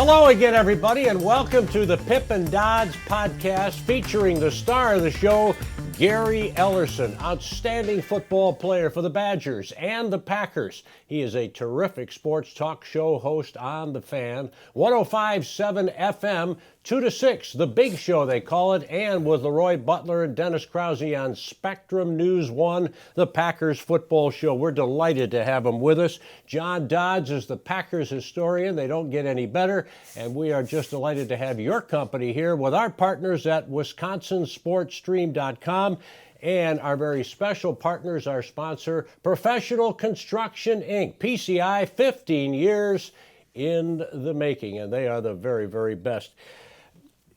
Hello again, everybody, and welcome to the Pip and Dodds podcast featuring the star of the show, Gary Ellerson, outstanding football player for the Badgers and the Packers. He is a terrific sports talk show host on The Fan, 105.7 FM, 2 to 6, The Big Show they call it, and with Leroy Butler and Dennis Krause on Spectrum News 1, the Packers football show. We're delighted to have him with us. John Dodds is the Packers historian. They don't get any better, and we are just delighted to have your company here with our partners at WisconsinSportsStream.com. And our very special partners, our sponsor, Professional Construction, Inc., PCI, 15 years in the making, and they are the very, very best.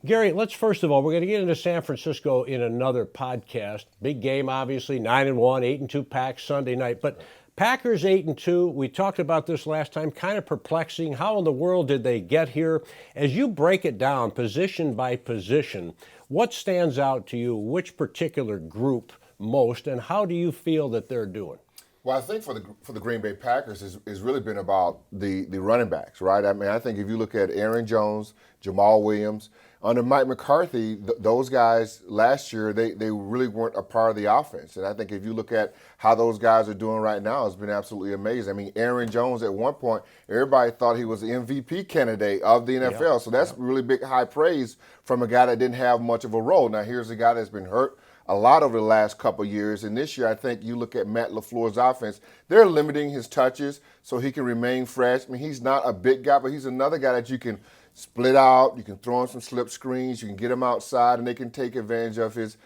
Gary, let's first of all, we're going to get into San Francisco in another podcast. Big game, obviously, 9-1, 8-2 Packs Sunday night. But Packers 8-2, we talked about this last time, kind of perplexing. How in the world did they get here? As you break it down, position by position, what stands out to you, which particular group most, and how do you feel that they're doing? Well, I think for the Green Bay Packers, it's really been about the running backs, right? I mean, I think if you look at Aaron Jones, Jamal Williams, under Mike McCarthy, those guys last year, they really weren't a part of the offense. And I think if you look at how those guys are doing right now, it's been absolutely amazing. I mean, Aaron Jones, at one point, everybody thought he was the MVP candidate of the NFL. Yeah. So that's really big, high praise from a guy that didn't have much of a role. Now, here's a guy that's been hurt a lot over the last couple of years. And this year, I think you look at Matt LaFleur's offense, they're limiting his touches so he can remain fresh. I mean, he's not a big guy, but he's another guy that you can split out, you can throw him some slip screens, you can get him outside, and they can take advantage of his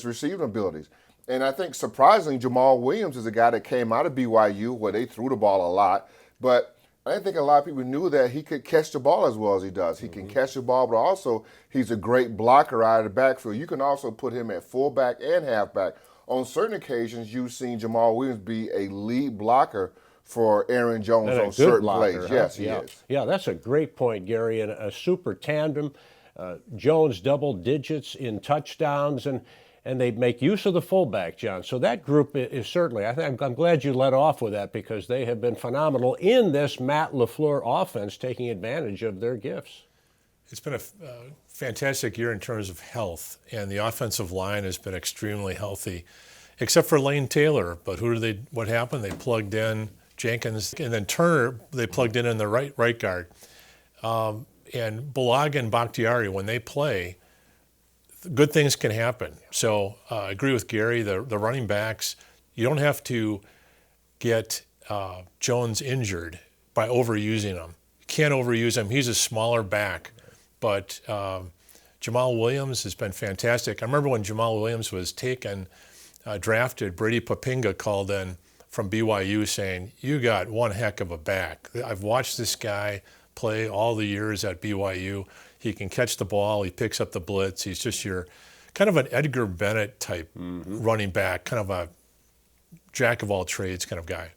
receiving abilities. And I think, surprisingly, Jamal Williams is a guy that came out of BYU where they threw the ball a lot, but I didn't think a lot of people knew that he could catch the ball as well as he does. He can catch the ball, but also he's a great blocker out of the backfield. You can also put him at fullback and halfback. On certain occasions, you've seen Jamal Williams be a lead blocker for Aaron Jones on certain blocker, plays. Huh? Yes, he is. Yeah, that's a great point, Gary, and a super tandem. Jones double digits in touchdowns, and they make use of the fullback, John. So that group is certainly, I'm glad you led off with that because they have been phenomenal in this Matt LaFleur offense, taking advantage of their gifts. It's been a fantastic year in terms of health, and the offensive line has been extremely healthy, except for Lane Taylor. But what happened? They plugged in Jenkins, and then Turner, they plugged in the right guard. And Bulaga and Bakhtiari, when they play, good things can happen. So I agree with Gary, the running backs, you don't have to get Jones injured by overusing him. You can't overuse him. He's a smaller back. But Jamal Williams has been fantastic. I remember when Jamal Williams was drafted, Brady Papinga called in from BYU saying, "You got one heck of a back. I've watched this guy play all the years at BYU. He can catch the ball. He picks up the blitz. He's just your kind of an Edgar Bennett type running back, kind of a jack of all trades kind of guy."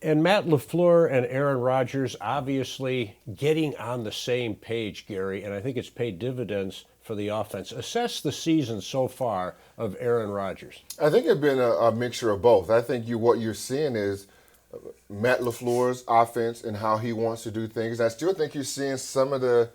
And Matt LaFleur and Aaron Rodgers obviously getting on the same page, Gary, and I think it's paid dividends for the offense. Assess the season so far of Aaron Rodgers. I think it's been a mixture of both. I think what you're seeing is Matt LaFleur's offense and how he wants to do things. I still think you're seeing some of the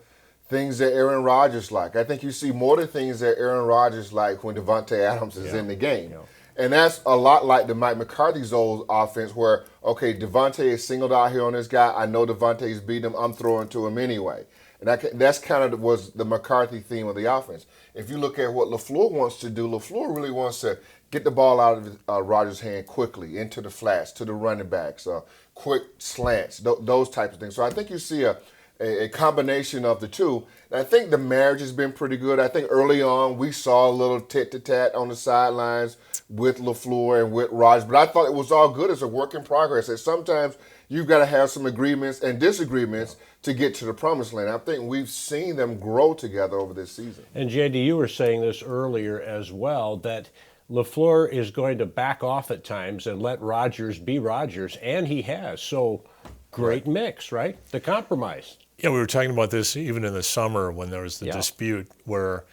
things that Aaron Rodgers like. I think you see more of the things that Aaron Rodgers like when Devontae Adams is in the game. Yeah. And that's a lot like the Mike McCarthy's old offense where, okay, Devontae is singled out here on this guy. I know Devontae's beating him. I'm throwing to him anyway. And that's kind of was the McCarthy theme of the offense. If you look at what LaFleur wants to do, LaFleur really wants to get the ball out of Rodgers' hand quickly, into the flats, to the running backs, quick slants, those types of things. So I think you see a combination of the two. And I think the marriage has been pretty good. I think early on we saw a little tit-to-tat on the sidelines with LaFleur and with Rodgers, but I thought it was all good as a work in progress. And sometimes you've got to have some agreements and disagreements to get to the promised land. I think we've seen them grow together over this season. And JD, you were saying this earlier as well, that LaFleur is going to back off at times and let Rodgers be Rodgers, and he has. So great mix, right? The compromise. Yeah, we were talking about this even in the summer when there was the dispute where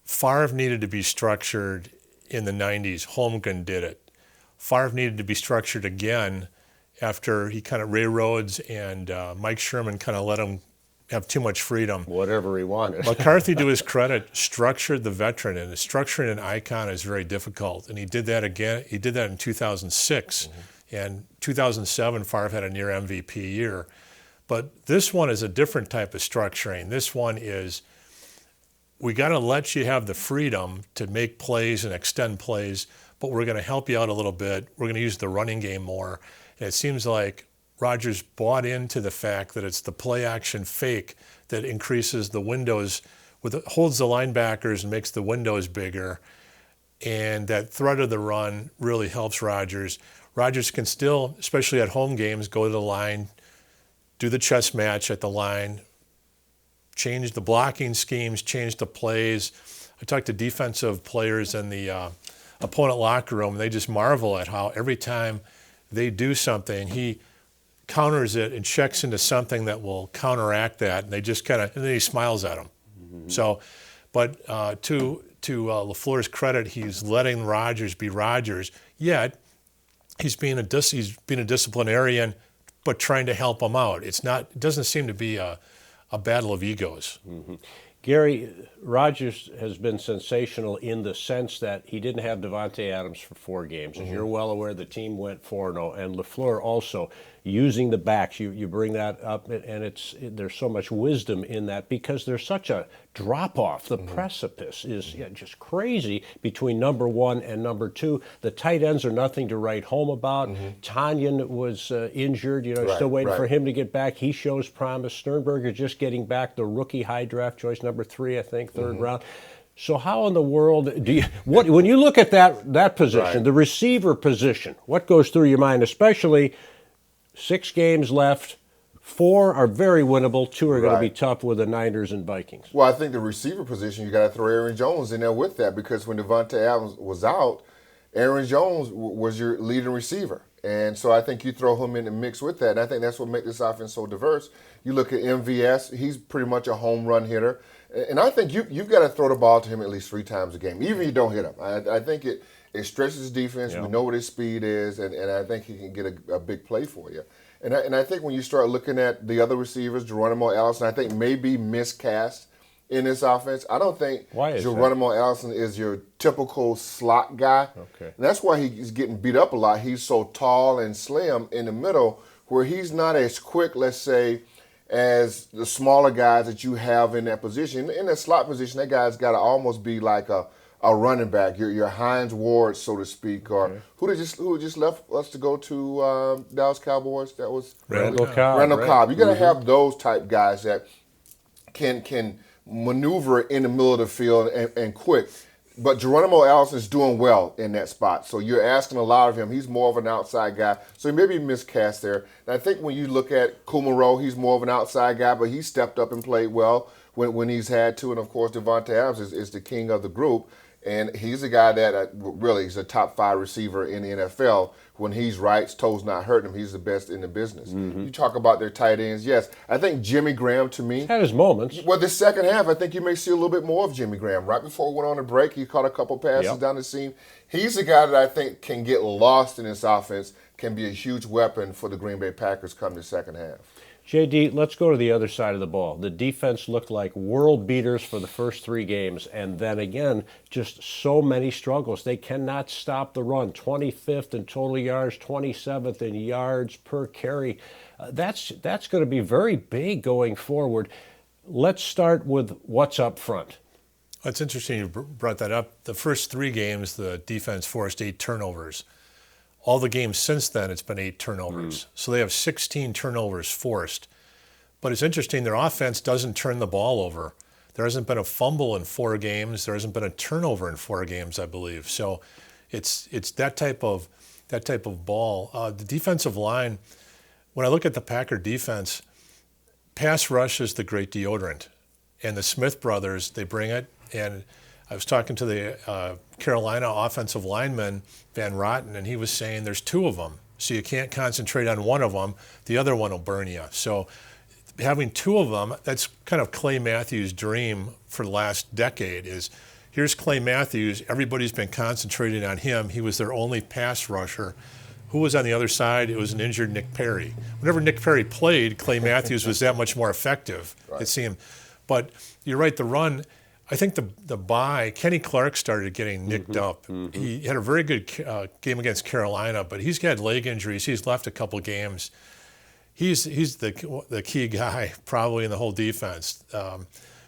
Favre needed to be structured in the 90s. Holmgren did it. Favre needed to be structured again after he kind of Ray Rhodes and Mike Sherman kind of let him have too much freedom. Whatever he wanted. McCarthy, to his credit, structured the veteran, and structuring an icon is very difficult. And he did that again. He did that in 2006. And 2007, Favre had a near MVP year. But this one is a different type of structuring. This one is, we got to let you have the freedom to make plays and extend plays, but we're going to help you out a little bit. We're going to use the running game more. And it seems like Rodgers bought into the fact that it's the play action fake that increases the windows, holds the linebackers and makes the windows bigger. And that threat of the run really helps Rodgers. Rodgers can still, especially at home games, go to the line, do the chess match at the line, change the blocking schemes, change the plays. I talked to defensive players in the opponent locker room, and they just marvel at how every time they do something, he counters it and checks into something that will counteract that, and they just kind of, and then he smiles at them. So, but to LaFleur's credit, he's letting Rodgers be Rodgers, yet he's being a disciplinarian, but trying to help him out. It doesn't seem to be a battle of egos. Gary, Rodgers has been sensational in the sense that he didn't have Davante Adams for 4 games. As you're well aware, the team went 4-0, and LaFleur also using the backs. You bring that up, and there's so much wisdom in that because there's such a drop-off. The precipice is just crazy between number 1 and number 2. The tight ends are nothing to write home about. Tanyan was injured, still waiting for him to get back. He shows promise. Sternberger just getting back, the rookie high draft choice, number 3, I think, third round. So how in the world do you, when you look at that position, the receiver position, what goes through your mind, especially 6 games left, 4 are very winnable, 2 are going to be tough with the Niners and Vikings? Well, I think the receiver position, you got to throw Aaron Jones in there with that because when Davante Adams was out, Aaron Jones was your leading receiver. And so I think you throw him in the mix with that. And I think that's what makes this offense so diverse. You look at MVS, he's pretty much a home run hitter. And I think you've got to throw the ball to him at least 3 times a game, even if you don't hit him. I think it stretches his defense. We know what his speed is, and I think he can get a big play for you. And I think when you start looking at the other receivers, Geronimo Allison, I think maybe miscast in this offense. I don't think Geronimo Allison is your typical slot guy. Okay. And that's why he's getting beat up a lot. He's so tall and slim in the middle where he's not as quick, let's say, as the smaller guys that you have in that position. In that slot position, that guy's got to almost be like a running back, your Hines Ward, so to speak, or who just left us to go to Dallas Cowboys? That was Randall Cobb. Randall Cobb. You got to have those type guys that can maneuver in the middle of the field and quick. But Geronimo Allison's doing well in that spot. So you're asking a lot of him. He's more of an outside guy. So he may be miscast there. And I think when you look at Kumaro, he's more of an outside guy, but he stepped up and played well when he's had to. And, of course, Davante Adams is the king of the group. And he's a guy that really is a top 5 receiver in the NFL. When he's right, toes not hurting him, he's the best in the business. You talk about their tight ends, yes. I think Jimmy Graham, to me, had his moments. Well, the second half, I think you may see a little bit more of Jimmy Graham. Right before we went on a break, he caught a couple passes down the seam. He's a guy that I think can get lost in this offense, can be a huge weapon for the Green Bay Packers come the second half. JD, let's go to the other side of the ball. The defense looked like world beaters for the first 3 games, and then again, just so many struggles. They cannot stop the run. 25th in total yards, 27th in yards per carry. That's going to be very big going forward. Let's start with what's up front. It's interesting you brought that up. The first 3 games, the defense forced 8 turnovers. All the games since then, it's been 8 turnovers. So they have 16 turnovers forced. But it's interesting, their offense doesn't turn the ball over. There hasn't been a fumble in 4 games. There hasn't been a turnover in 4 games, I believe. So it's that type of ball. The defensive line, when I look at the Packer defense, pass rush is the great deodorant. And the Smith brothers, they bring it. And I was talking to the Carolina offensive lineman, Van Rotten, and he was saying there's 2 of them. So you can't concentrate on one of them. The other one will burn you. So having 2 of them, that's kind of Clay Matthews' dream for the last decade is here's Clay Matthews. Everybody's been concentrating on him. He was their only pass rusher. who was on the other side? It was an injured Nick Perry. Whenever Nick Perry played, Clay Matthews was that much more effective, it seemed. But you're right, the run, I think the bye, Kenny Clark started getting nicked up. He had a very good game against Carolina, but he's got leg injuries. He's left a couple games. He's the key guy probably in the whole defense.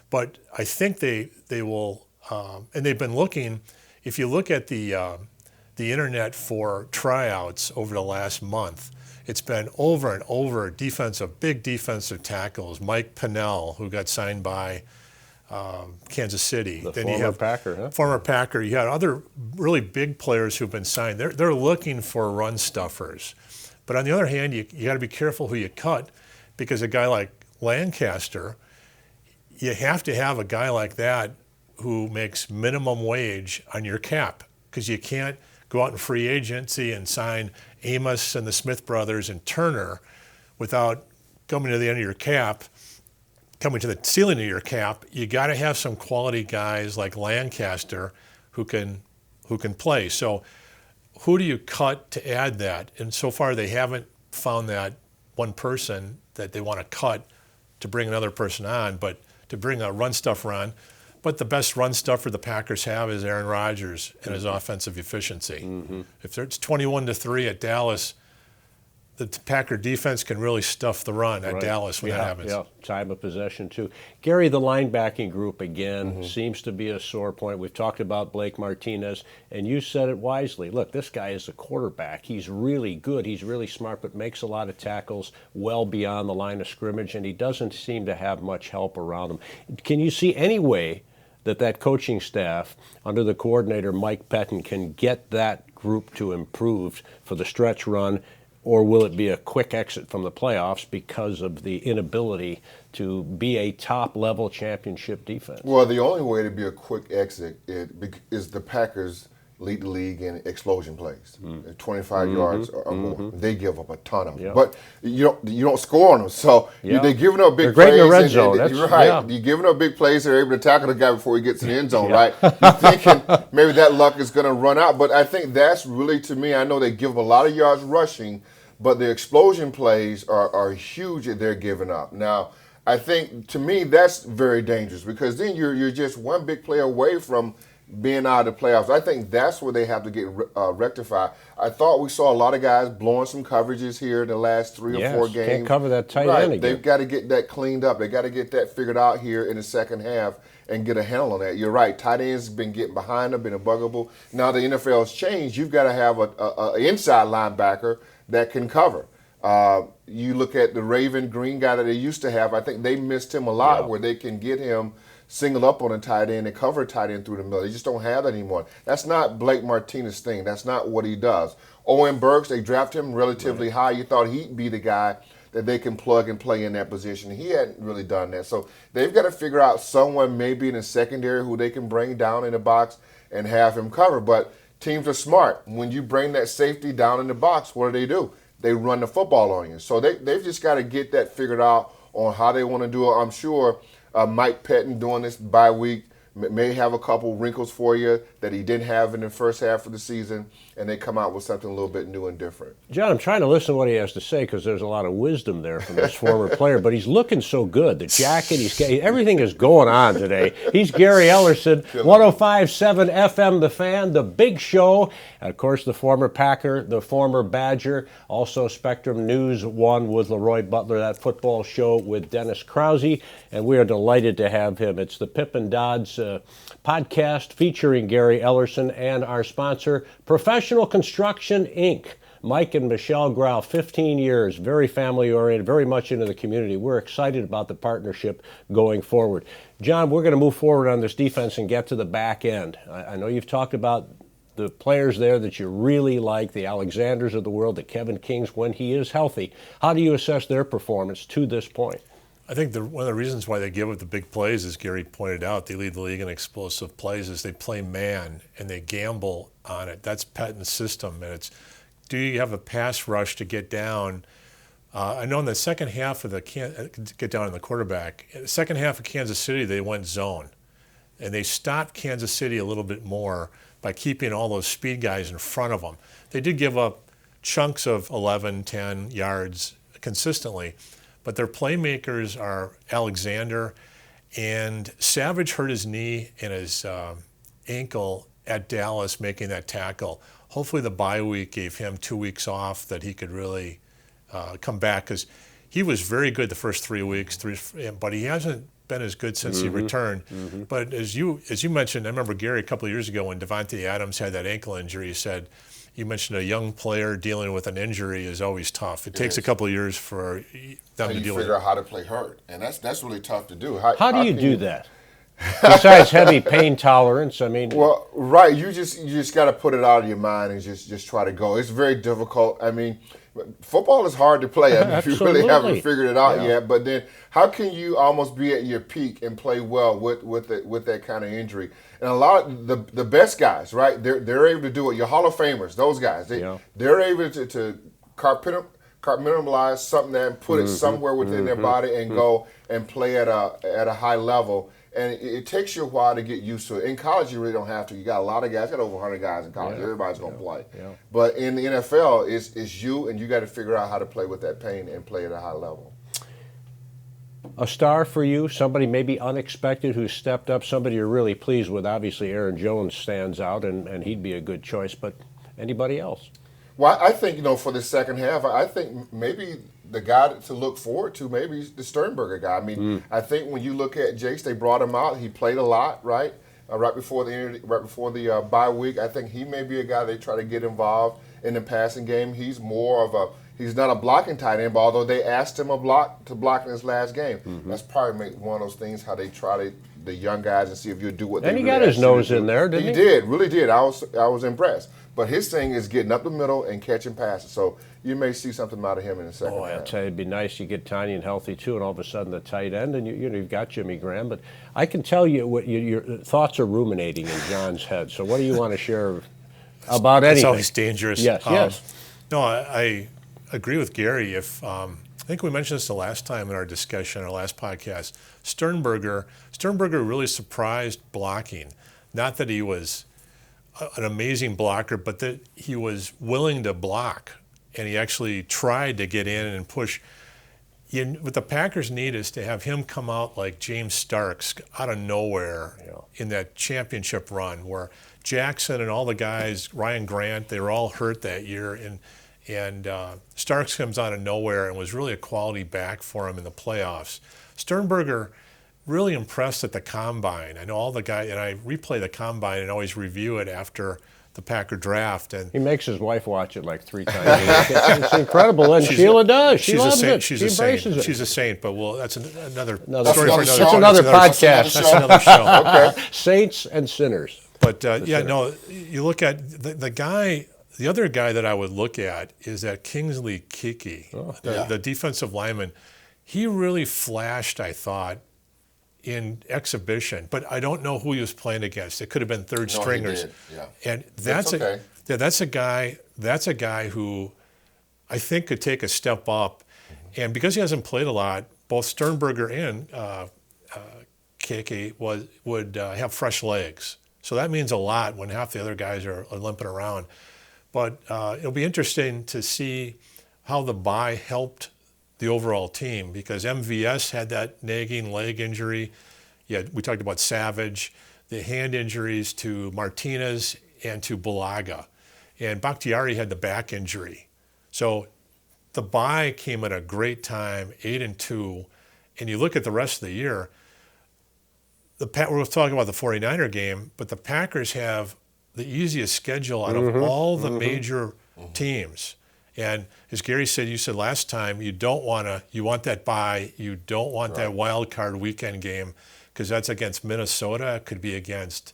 But I think they will, and they've been looking. If you look at the internet for tryouts over the last month, it's been over and over big defensive tackles. Mike Pennell, who got signed by Kansas City. Then you have Packer, huh? Former Packer. You had other really big players who've been signed. They're looking for run stuffers. But on the other hand, you got to be careful who you cut, because a guy like Lancaster, you have to have a guy like that who makes minimum wage on your cap, because you can't go out in free agency and sign Amos and the Smith brothers and Turner without coming to the end of your cap, coming to the ceiling of your cap. You got to have some quality guys like Lancaster who can play. So who do you cut to add that? And so far they haven't found that one person that they want to cut to bring another person on, but to bring a run stuffer on. But the best run stuffer the Packers have is Aaron Rodgers and his offensive efficiency. If it's 21-3 at Dallas, the Packer defense can really stuff the run at Dallas when that happens. Yeah, time of possession too. Gary, the linebacking group again seems to be a sore point. We've talked about Blake Martinez, and you said it wisely. Look, this guy is a quarterback. He's really good. He's really smart, but makes a lot of tackles well beyond the line of scrimmage, and he doesn't seem to have much help around him. Can you see any way that coaching staff under the coordinator Mike Pettine can get that group to improve for the stretch run? Or will it be a quick exit from the playoffs because of the inability to be a top-level championship defense? Well, the only way to be a quick exit is the Packers lead the league in explosion plays, 25 yards or more. They give up a ton of them, but you don't score on them. So they're giving up big They're great plays. in the red zone. You're right. You're giving up big plays. They're able to tackle the guy before he gets in the end zone. Right? You're thinking maybe that luck is going to run out, but I think that's really, to me, I know they give up a lot of yards rushing, but the explosion plays are huge that they're giving up. Now, I think, to me, that's very dangerous, because then you're just one big play away from being out of the playoffs. I think that's where they have to get rectified. I thought we saw a lot of guys blowing some coverages here in the last 3 or 4 games. Can't cover that tight end again. They've got to get that cleaned up. They got to get that figured out here in the second half and get a handle on that. You're right. Tight ends been getting behind them, been bugaboo. Now the NFL's changed. You've got to have an inside linebacker that can cover. You look at the Raven Green guy that they used to have. I think they missed him a lot, where they can get him single up on a tight end and cover a tight end through the middle. They just don't have that anymore. That's not Blake Martinez's thing. That's not what he does. Owen Burks, they drafted him relatively high. You thought he'd be the guy that they can plug and play in that position. He hadn't really done that. So they've got to figure out someone maybe in the secondary who they can bring down in the box and have him cover. But teams are smart. When you bring that safety down in the box, what do? They run the football on you. So they've just got to get that figured out on how they want to do it. I'm sure Mike Pettine doing this bye week may have a couple wrinkles for you that he didn't have in the first half of the season, and they come out with something a little bit new and different. John, I'm trying to listen to what he has to say, because there's a lot of wisdom there from this former player, but he's looking so good. The jacket, everything is going on today. He's Gary Ellerson, 105.7 FM, The Fan, The Big Show, and of course the former Packer, the former Badger, also Spectrum News 1 with Leroy Butler, that football show with Dennis Krause, and we are delighted to have him. It's the Pip and Dodds podcast featuring Gary Ellerson and our sponsor, Professional Construction, Inc. Mike and Michelle Grau, 15 years, very family-oriented, very much into the community. We're excited about the partnership going forward. John, we're going to move forward on this defense and get to the back end. I know you've talked about the players there that you really like, the Alexanders of the world, the Kevin Kings, when he is healthy. How do you assess their performance to this point? I think one of the reasons why they give up the big plays, as Gary pointed out, they lead the league in explosive plays, is they play man and they gamble on it. That's Pettine's system, and it's, do you have a pass rush to get down? I know in the second half of get down on the quarterback, in the second half of Kansas City, they went zone, and they stopped Kansas City a little bit more by keeping all those speed guys in front of them. They did give up chunks of 11, 10 yards consistently. But their playmakers are Alexander, and Savage hurt his knee and his ankle at Dallas making that tackle. Hopefully the bye week gave him 2 weeks off that he could really come back, because he was very good the first 3 weeks, but he hasn't been as good since he returned. But as you mentioned, I remember Gary a couple of years ago when Devontae Adams had that ankle injury, he said, you mentioned a young player dealing with an injury is always tough. It takes a couple of years for them to deal with it. You figure out how to play hurt, and that's really tough to do. How do you do that? Besides heavy pain tolerance, I mean. Well, right. You just got to put it out of your mind and just try to go. It's very difficult. I mean, football is hard to play. I mean, if you really haven't figured it out yet. But then, how can you almost be at your peak and play well with that kind of injury? And a lot of the best guys, right? They're able to do it. Your Hall of Famers, those guys, they're able to compartmentalize something and put it somewhere within their body and go and play at a high level. And it takes you a while to get used to it. In college, you really don't have to. You got a lot of guys. You got over 100 guys in college. Everybody's going to play. But in the NFL, it's you, and you got to figure out how to play with that pain and play at a high level. A star for you, somebody maybe unexpected who stepped up, somebody you're really pleased with. Obviously, Aaron Jones stands out, and he'd be a good choice. But anybody else? Well, I think, for the second half, I think maybe the guy to look forward to, maybe the Sternberger guy. I mean, I think when you look at Jace, they brought him out. He played a lot, right? Right before the bye week. I think he may be a guy they try to get involved in the passing game. He's not a blocking tight end, but although they asked him to block in his last game, that's probably one of those things how they try the young guys and see if you do what they do. And he got his nose in there, didn't he? He did, really did. I was impressed. But his thing is getting up the middle and catching passes. So you may see something out of him in the second half. I'll tell you, it'd be nice you get tiny and healthy too, and all of a sudden the tight end, and you've got Jimmy Graham. But I can tell you what your thoughts are ruminating in John's head. So what do you want to share about anything? It's always dangerous. Yes. No, I agree with Gary. I think we mentioned this the last time in our discussion, our last podcast. Sternberger really surprised blocking. Not that he was an amazing blocker, but that he was willing to block, and he actually tried to get in and push. What the Packers need is to have him come out like James Starks out of nowhere in that championship run where Jackson and all the guys, Ryan Grant, they were all hurt that year, and Starks comes out of nowhere and was really a quality back for him in the playoffs. Sternberger really impressed at the Combine. I know all the guys, and I replay the Combine and always review it after the Packer draft. And he makes his wife watch it like 3 times a week. It's incredible, and Sheila does. She loves it. She embraces it. She's a saint, but that's another story for another show. That's another podcast. That's another show. Okay. Saints and sinners. But you look at the other guy that I would look at is that Kingsley Kiki, the defensive lineman. He really flashed, I thought, in exhibition, but I don't know who he was playing against. It could have been third stringers. He did. Yeah. And that's a guy who I think could take a step up. And because he hasn't played a lot, both Sternberger and KK would have fresh legs. So that means a lot when half the other guys are limping around. But it'll be interesting to see how the bye helped the overall team, because MVS had that nagging leg injury. We talked about Savage, the hand injuries to Martinez and to Bulaga. And Bakhtiari had the back injury. So the bye came at a great time, 8-2. And you look at the rest of the year, we're talking about the 49er game, but the Packers have the easiest schedule out of all the major teams. And as Gary said, you said last time, you want that bye, you don't want that wild card weekend game, because that's against Minnesota, it could be against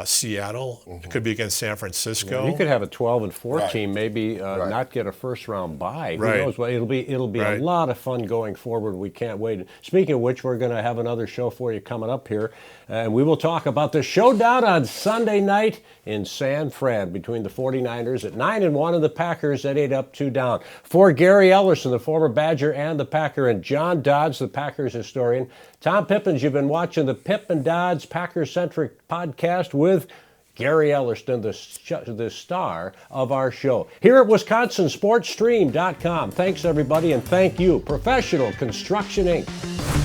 Seattle, it could be against San Francisco. You could have a 12-4 team, maybe not get a first round bye. Who knows? Well, it'll be a lot of fun going forward. We can't wait. Speaking of which, we're going to have another show for you coming up here, and we will talk about the showdown on Sunday night in San Fran between the 49ers at 9-1 and the Packers at 8-2 down. For Gary Ellerson, the former Badger and the Packer, and John Dodds, the Packers historian, Tom Pipins, you've been watching the Pip and Dodds Packer-centric podcast with Gary Ellerson, the star of our show. Here at WisconsinSportsStream.com. Thanks, everybody, and thank you, Professional Construction Inc.